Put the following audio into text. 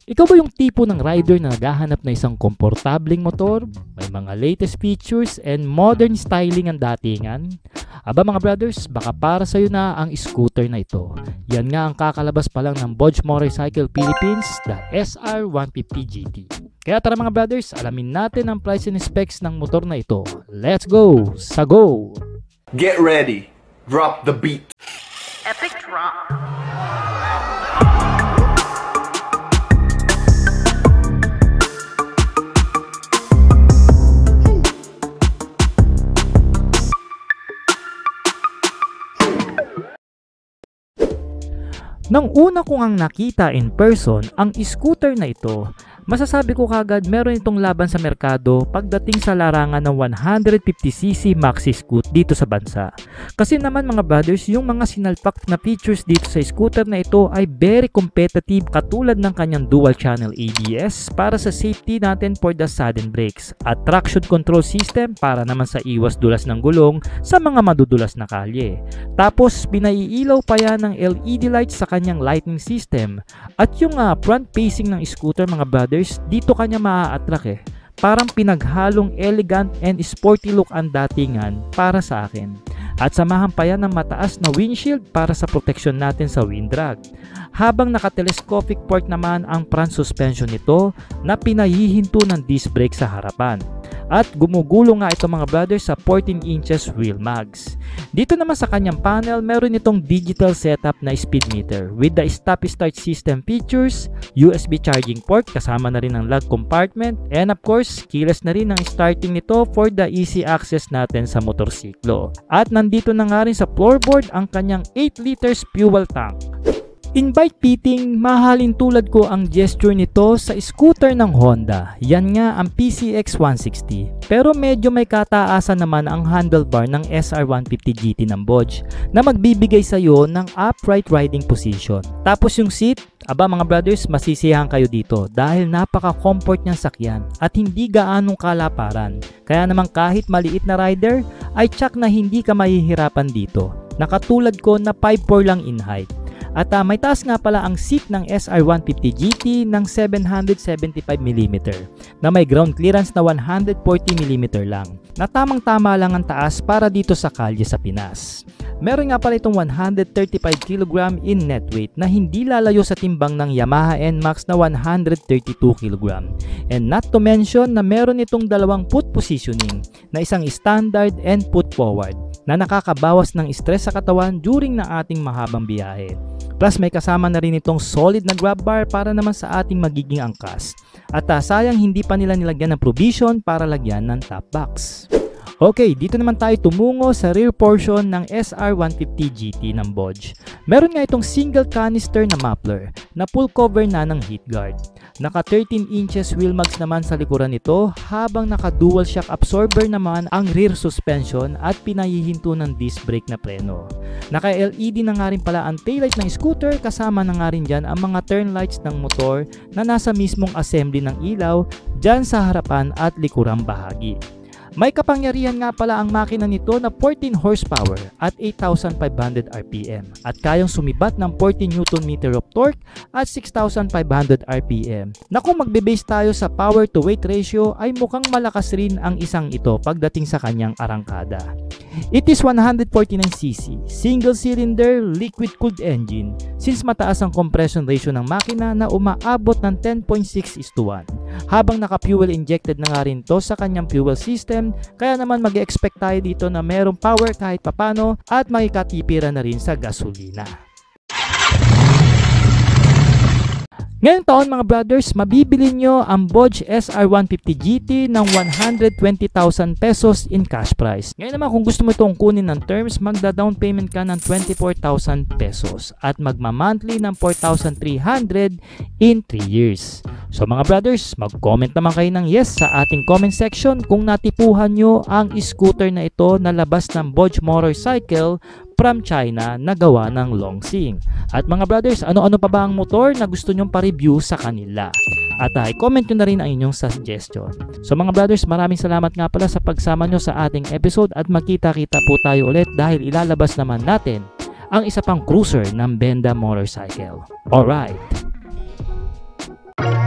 Ikaw ba yung tipo ng rider na naghahanap na isang komportableng motor, may mga latest features and modern styling ang datingan? Aba mga brothers, baka para sa'yo na ang scooter na ito. Yan nga ang kakalabas pa lang ng Bodge Motorcycle Philippines, the SR150 GT. Kaya tara mga brothers, alamin natin ang price and specs ng motor na ito. Let's go! Sa go! Get ready, drop the beat. Epic drop. Nang una ko ang nakita in person ang scooter na ito, masasabi ko kagad meron itong laban sa merkado pagdating sa larangan ng 150cc maxi scoot dito sa bansa. Kasi naman mga brothers, yung mga sinalpak na features dito sa scooter na ito ay very competitive, katulad ng kanyang dual channel ABS para sa safety natin for the sudden brakes at traction control system para naman sa iwas dulas ng gulong sa mga madudulas na kalye. Tapos pinaiilaw pa yan ng LED lights sa kanyang lighting system at yung front facing ng scooter mga brothers, dito kanya maa-attract Parang pinaghalong elegant and sporty look ang datingan para sa akin. At samahan pa yan ng mataas na windshield para sa protection natin sa wind drag. Habang naka-telescopic port naman ang front suspension nito na pinahihinto ng disc brake sa harapan. At gumugulo nga ito mga brothers sa 14 inches wheel mags. Dito naman sa kanyang panel, meron itong digital setup na speed meter with the stop-start system features, USB charging port kasama na rin ang lug compartment, and of course, keyless na rin ang starting nito for the easy access natin sa motorsiklo. At nandito na nga rin sa floorboard ang kanyang 8 liters fuel tank. In bike fitting, mahalin tulad ko ang gesture nito sa scooter ng Honda. Yan nga ang PCX 160. Pero medyo may kataasan naman ang handlebar ng SR150 GT ng Bodge na magbibigay sa iyo ng upright riding position. Tapos yung seat, aba mga brothers, masisiyahan kayo dito dahil napaka-comfort niyang sakyan at hindi gaanong kalaparan. Kaya naman kahit maliit na rider, ay tsak na hindi ka mahihirapan dito. Nakatulad ko na 5'4" lang in height. At may taas nga pala ang seat ng SR150 GT ng 775mm na may ground clearance na 140mm lang, na tamang-tama lang ang taas para dito sa kalye sa Pinas. Meron nga pala itong 135kg in net weight na hindi lalayo sa timbang ng Yamaha NMAX na 132kg. And not to mention na meron itong dalawang foot positioning na isang standard and foot forward na nakakabawas ng stress sa katawan during na ating mahabang biyahe. Plus may kasama na rin itong solid na grab bar para naman sa ating magiging angkas. At sayang hindi pa nila nilagyan ng provision para lagyan ng top box. Okay, dito naman tayo tumungo sa rear portion ng SR150 GT ng Bodge. Meron nga itong single canister na muffler na full cover na ng heat guard. Naka 13 inches wheel mags naman sa likuran nito, habang naka dual shock absorber naman ang rear suspension at pinahihinto ng disc brake na preno. Naka LED na nga rin pala ang taillight ng scooter, kasama na nga rin dyan ang mga turn lights ng motor na nasa mismong assembly ng ilaw dyan sa harapan at likurang bahagi. May kapangyarihan nga pala ang makina nito na 14 horsepower at 8,500 RPM at kayang sumibat ng 40 Nm of torque at 6,500 RPM, na kung magbe-base tayo sa power to weight ratio ay mukhang malakas rin ang isang ito pagdating sa kanyang arangkada. It is 149cc, single cylinder, liquid cooled engine, since mataas ang compression ratio ng makina na umaabot ng 10.6:1. Habang naka-fuel injected na nga rin to sa kanyang fuel system, kaya naman mag-expect tayo dito na merong power kahit papano at makikatipira na rin sa gasolina. Ngayong taon mga brothers, mabibili nyo ang Bodge SR150 GT ng 120,000 pesos in cash price. Ngayon naman kung gusto mo itong kunin ng terms, magda-down payment ka ng 24,000 pesos at magma-monthly ng 4,300 in 3 years. So mga brothers, mag-comment naman kayo ng yes sa ating comment section kung natipuhan nyo ang scooter na ito na labas ng Bodge Motorcycle from China na gawa ng Longsing. At mga brothers, ano-ano pa ba ang motor na gusto nyong pa-review sa kanila? At i-comment nyo na rin ang inyong suggestion. So mga brothers, maraming salamat nga pala sa pagsama nyo sa ating episode at magkita-kita po tayo ulit dahil ilalabas naman natin ang isa pang cruiser ng Benda Motorcycle. Alright! drop.